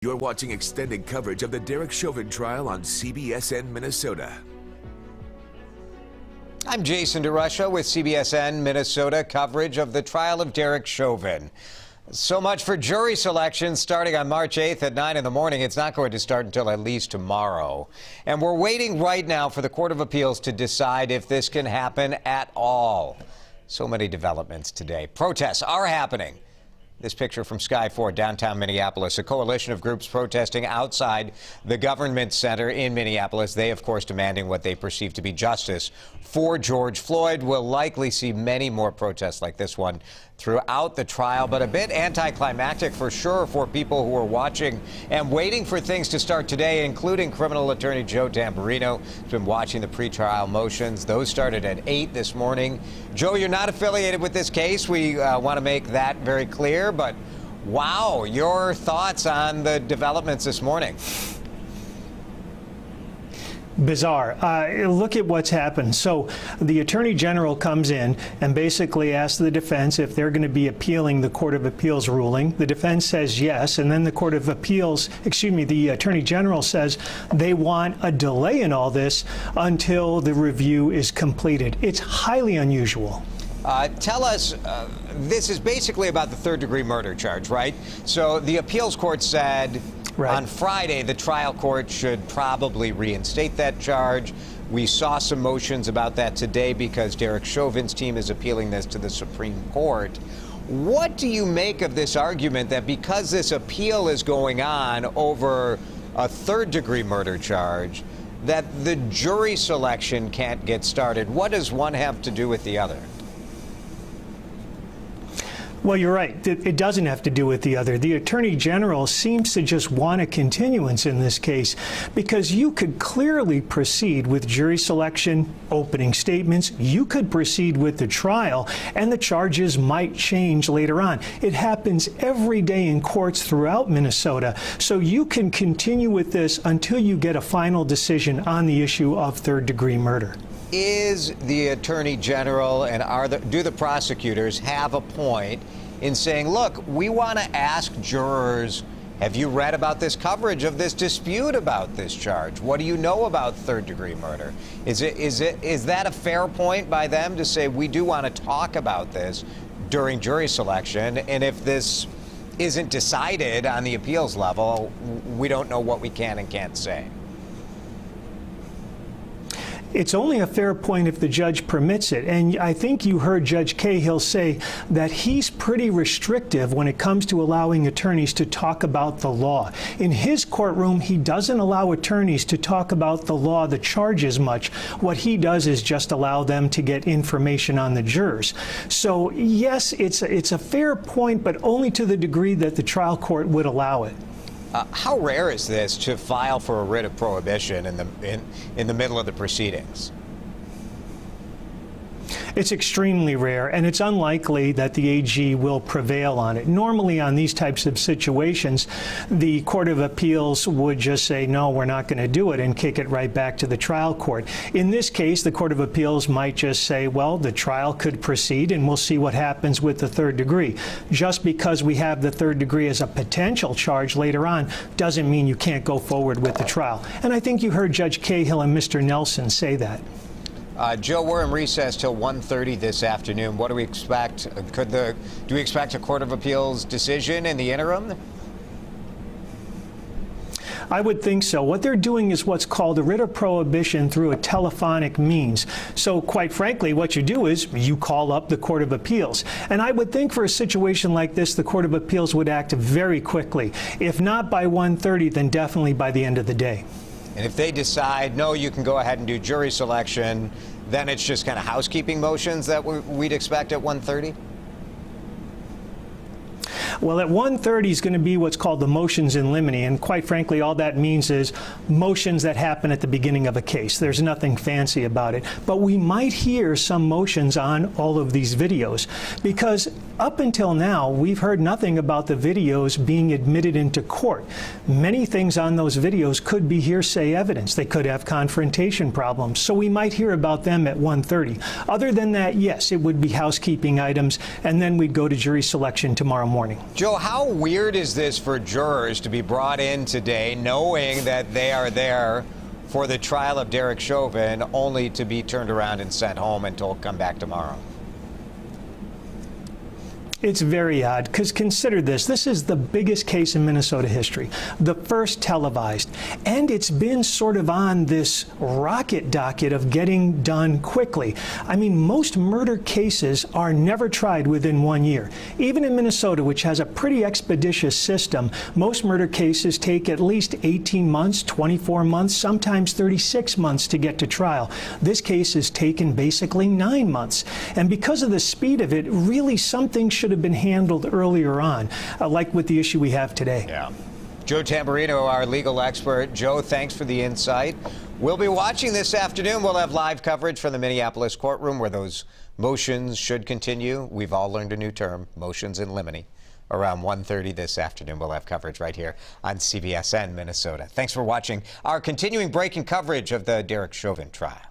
You're watching extended coverage of the Derek Chauvin trial on CBSN Minnesota. I'm Jason DeRusha with CBSN Minnesota coverage of the trial of Derek Chauvin. So much for jury selection starting on March 8th at 9 in the morning. It's not going to start until at least tomorrow. And we're waiting right now for the Court of Appeals to decide if this can happen at all. So many developments today. Protests are happening. This picture from Sky 4, downtown Minneapolis, a coalition of groups protesting outside the government center in Minneapolis. They, of course, demanding what they perceive to be justice for George Floyd. We'll likely see many more protests like this one throughout the trial, but a bit anticlimactic for sure for people who are watching and waiting for things to start today, including criminal attorney Joe Tamburino, who's been watching the pretrial motions. Those started at 8 this morning. Joe, you're not affiliated with this case. We want to make that very clear, but wow, your thoughts on the developments this morning? Bizarre. Look at what's happened. So the Attorney General comes in and basically asks the defense if they're going to be appealing the Court of Appeals ruling. The defense says yes, and then the Court of Appeals, the Attorney General says they want a delay in all this until the review is completed. It's highly unusual. Tell us, this is basically about the third-degree murder charge, right? So the appeals court said on Friday the trial court should probably reinstate that charge. We saw some motions about that today because Derek Chauvin's team is appealing this to the Supreme Court. What do you make of this argument that because this appeal is going on over a third-degree murder charge, that the jury selection can't get started? What does one have to do with the other? Well, you're right. It doesn't have to do with the other. The Attorney General seems to just want a continuance in this case because you could clearly proceed with jury selection, opening statements. You could proceed with the trial, and the charges might change later on. It happens every day in courts throughout Minnesota. So you can continue with this until you get a final decision on the issue of third-degree murder. Is the Attorney General and do the prosecutors have a point in saying, look, we want to ask jurors, have you read about this coverage of this dispute about this charge? What do you know about third-degree murder? Is that a fair point by them to say we do want to talk about this during jury selection, and if this isn't decided on the appeals level, we don't know what we can and can't say? It's only a fair point if the judge permits it. And I think you heard Judge Cahill say that he's pretty restrictive when it comes to allowing attorneys to talk about the law. In his courtroom, he doesn't allow attorneys to talk about the law, the charges much. What he does is just allow them to get information on the jurors. So, yes, it's a fair point, but only to the degree that the trial court would allow it. How rare is this to file for a writ of prohibition in the middle of the proceedings? It's extremely rare, and it's unlikely that the AG will prevail on it. Normally, on these types of situations, the Court of Appeals would just say, no, we're not going to do it, and kick it right back to the trial court. In this case, the Court of Appeals might just say, well, the trial could proceed, and we'll see what happens with the third degree. Just because we have the third degree as a potential charge later on doesn't mean you can't go forward with the trial. And I think you heard Judge Cahill and Mr. Nelson say that. Joe, we're in recess till 1:30 this afternoon. What do we expect? Do we expect a Court of Appeals decision in the interim? I would think so. What they're doing is what's called a writ of prohibition through a telephonic means. So quite frankly, what you do is you call up the Court of Appeals. And I would think for a situation like this, the Court of Appeals would act very quickly. If not by 1:30, then definitely by the end of the day. And if they decide, no, you can go ahead and do jury selection, then it's just kind of housekeeping motions that we'd expect at 1:30? Well, at 1:30 is going to be what's called the motions in limine, and quite frankly, all that means is motions that happen at the beginning of a case. There's nothing fancy about it. But we might hear some motions on all of these videos, because up until now, we've heard nothing about the videos being admitted into court. Many things on those videos could be hearsay evidence. They could have confrontation problems, so we might hear about them at 1:30. Other than that, yes, it would be housekeeping items, and then we'd go to jury selection tomorrow morning. Joe, how weird is this for jurors to be brought in today knowing that they are there for the trial of Derek Chauvin, only to be turned around and sent home and told come back tomorrow? It's very odd, because consider this. This is the biggest case in Minnesota history, the first televised. And it's been sort of on this rocket docket of getting done quickly. I mean, most murder cases are never tried within 1 year. Even in Minnesota, which has a pretty expeditious system, most murder cases take at least 18 months, 24 months, sometimes 36 months to get to trial. This case has taken basically 9 months. And because of the speed of it, really something should have been handled earlier on, like with the issue we have today. Yeah. Joe Tamburino, our legal expert. Joe, thanks for the insight. We'll be watching this afternoon. We'll have live coverage from the Minneapolis courtroom where those motions should continue. We've all learned a new term, motions in limine. Around 1:30 this afternoon, we'll have coverage right here on CBSN Minnesota. Thanks for watching our continuing breaking coverage of the Derek Chauvin trial.